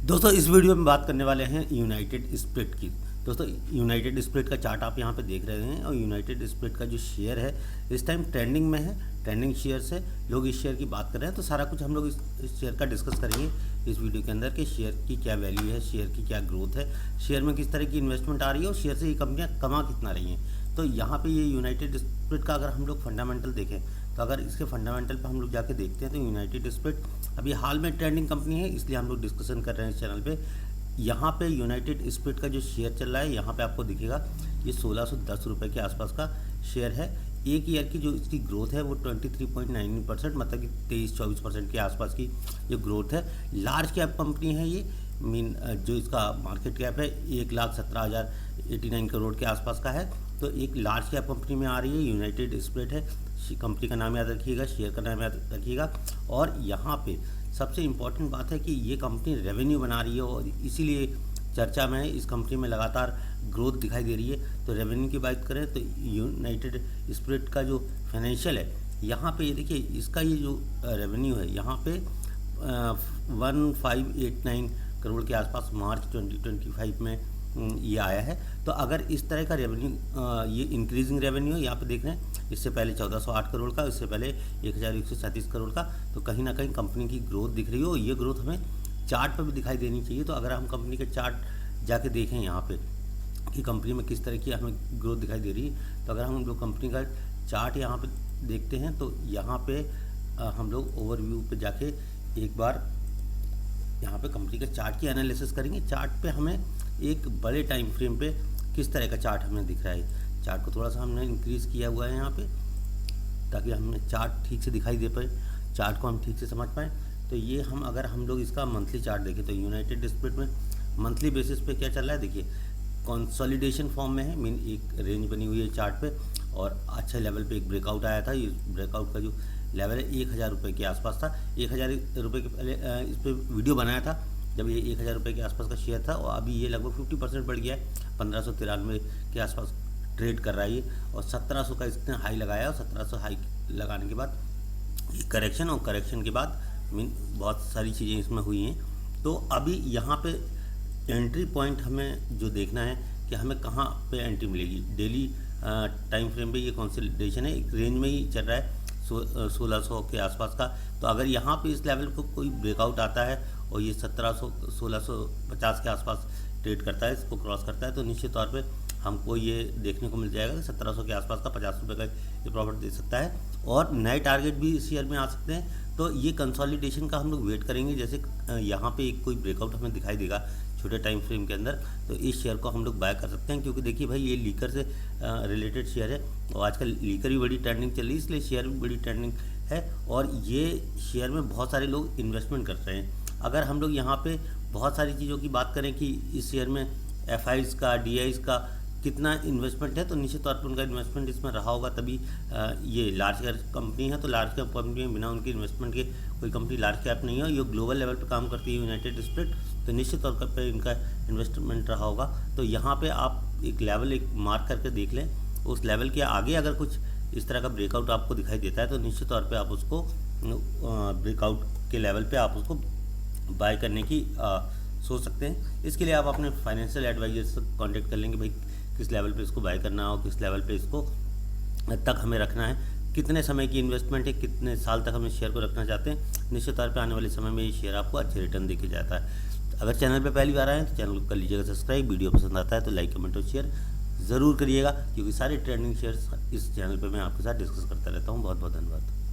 दोस्तों इस वीडियो में बात करने वाले हैं यूनाइटेड स्पिरिट की। दोस्तों यूनाइटेड स्पिरिट का चार्ट आप यहाँ पे देख रहे हैं और यूनाइटेड स्पिरिट का जो शेयर है इस टाइम ट्रेंडिंग में है, ट्रेंडिंग शेयर से लोग इस शेयर की बात कर रहे हैं। तो सारा कुछ हम लोग इस शेयर का डिस्कस करेंगे इस वीडियो के अंदर कि शेयर की क्या वैल्यू है, शेयर की क्या ग्रोथ है, शेयर में किस तरह की इन्वेस्टमेंट आ रही है और शेयर से ये कंपनियाँ कमा कितना रही हैं। तो यहाँ पे ये यूनाइटेड स्पिरिट का अगर हम लोग फंडामेंटल देखें तो अगर इसके फंडामेंटल पे हम लोग जाके देखते हैं तो यूनाइटेड स्पिरिट अभी हाल में ट्रेंडिंग कंपनी है, इसलिए हम लोग डिस्कशन कर रहे हैं इस चैनल पे। यहाँ पे यूनाइटेड स्पिरिट का जो शेयर चल रहा है यहाँ पे आपको दिखेगा ये 1610 रुपये के आसपास का शेयर है। एक ईयर की जो इसकी ग्रोथ है वो 23.99%, मतलब कि 23-24% के आसपास की ये ग्रोथ है। लार्ज कैप कंपनी है ये, जो इसका मार्केट कैप है 1,17,089 करोड़ के आसपास का है। तो एक लार्ज कैप कंपनी में आ रही है, यूनाइटेड स्पिरिट है। कंपनी का नाम याद रखिएगा, शेयर का नाम याद रखिएगा। और यहाँ पे सबसे इम्पॉर्टेंट बात है कि ये कंपनी रेवेन्यू बना रही है और इसीलिए चर्चा में है। इस कंपनी में लगातार ग्रोथ दिखाई दे रही है। तो रेवेन्यू की बात करें तो यूनाइटेड स्पिरिट का जो फाइनेंशियल है यहाँ पे ये देखिए, इसका ये जो रेवेन्यू है यहाँ पे 1589 करोड़ के आसपास मार्च 2025 में ये आया है। तो अगर इस तरह का रेवेन्यू, ये इंक्रीजिंग रेवेन्यू यहाँ पे देख रहे हैं, इससे पहले 1408 करोड़ का, इससे पहले 1137 करोड़ का, तो कहीं ना कहीं कंपनी की ग्रोथ दिख रही हो। ये ग्रोथ हमें चार्ट पर भी दिखाई देनी चाहिए। तो अगर हम कंपनी के चार्ट जाके देखें यहाँ पे कि कंपनी में किस तरह की हमें ग्रोथ दिखाई दे रही है, तो अगर हम लोग कंपनी का चार्ट यहाँ पे देखते हैं तो यहाँ पे हम लोग ओवरव्यू पे जाके एक बार यहाँ पे कंपनी के चार्ट की एनालिसिस करेंगे। चार्ट पे हमें एक बड़े टाइम फ्रेम पे किस तरह का चार्ट हमें दिख रहा है। चार्ट को थोड़ा सा हमने इंक्रीज़ किया हुआ है यहाँ पे ताकि हमें चार्ट ठीक से दिखाई दे पाए, चार्ट को हम ठीक से समझ पाएँ। तो ये अगर हम लोग इसका मंथली चार्ट देखें तो यूनाइटेड स्पिरिट में मंथली बेसिस पे क्या चल रहा है, देखिए कंसोलिडेशन फॉर्म में है। मीन एक रेंज बनी हुई है चार्ट पे और अच्छे लेवल पे एक ब्रेकआउट आया था। ये ब्रेकआउट का जो लेवल है 1000 रुपये के आसपास था। 1000 रुपये के पहले इस पर वीडियो बनाया था जब ये 1000 रुपये के आसपास का शेयर था, और अभी ये लगभग 50% बढ़ गया है, 1593 के आसपास ट्रेड कर रहा है ये। और 1700 का इसने हाई लगाया और 1700 हाई लगाने के बाद ये करेक्शन, और करेक्शन के बाद बहुत सारी चीज़ें इसमें हुई हैं। तो अभी यहाँ पे एंट्री पॉइंट हमें जो देखना है कि हमें कहाँ पे एंट्री मिलेगी। डेली टाइम फ्रेम पे ये कंसोलिडेशन है, एक रेंज में ही चल रहा है 1600 के आसपास का। तो अगर यहाँ पे इस लेवल को कोई ब्रेकआउट आता है और ये 1650 के आसपास ट्रेड करता है, इसको क्रॉस करता है, तो निश्चित तौर पे हमको ये देखने को मिल जाएगा कि 1700 के आसपास का 50 रुपये का ये प्रॉफिट दे सकता है। और नए टारगेट भी इस शेयर में आ सकते हैं। तो ये कंसोलिडेशन का हम लोग वेट करेंगे। जैसे यहाँ पे एक कोई ब्रेकआउट हमें दिखाई देगा छोटे टाइम फ्रेम के अंदर, तो इस शेयर को हम लोग बाय कर सकते हैं। क्योंकि देखिए भाई, ये लीकर से रिलेटेड शेयर है और आजकल लीकर भी बड़ी ट्रेंडिंग चल रही है, इसलिए शेयर भी बड़ी ट्रेंडिंग है और ये शेयर में बहुत सारे लोग इन्वेस्टमेंट कर रहे हैं। अगर हम लोग यहाँ पे बहुत सारी चीज़ों की बात करें कि इस शेयर में FIs का, DIs का कितना इन्वेस्टमेंट है, तो निश्चित तौर पर उनका इन्वेस्टमेंट इसमें रहा होगा, तभी ये लार्ज कैप कंपनी है। तो लार्ज कैप कंपनी में बिना उनके इन्वेस्टमेंट के कोई कंपनी लार्ज कैप नहीं है। ये ग्लोबल लेवल पर काम करती है यूनाइटेड स्पिरिट, तो निश्चित तौर पर इनका इन्वेस्टमेंट रहा होगा। तो यहाँ पे आप एक लेवल एक मार्क करके देख लें, उस लेवल के आगे अगर कुछ इस तरह का ब्रेकआउट आपको दिखाई देता है तो निश्चित तौर पर आप उसको ब्रेकआउट के लेवल पर आप उसको बाय करने की सोच सकते हैं। इसके लिए आप अपने फाइनेंशियल एडवाइजर से कॉन्टेक्ट कर लेंगे, भाई किस लेवल पे इसको बाय करना हो, किस लेवल पे इसको तक हमें रखना है, कितने समय की इन्वेस्टमेंट है, कितने साल तक हम इस शेयर को रखना चाहते हैं। निश्चित तौर पे आने वाले समय में ये शेयर आपको अच्छे रिटर्न देके जाता है। अगर चैनल पे पहली बार आए हैं तो चैनल को कर लीजिएगा सब्सक्राइब। वीडियो पसंद आता है तो लाइक, कमेंट और शेयर ज़रूर करिएगा, क्योंकि सारे ट्रेंडिंग शेयर्स इस चैनल पर मैं आपके साथ डिस्कस करता रहता हूँ। बहुत बहुत धन्यवाद।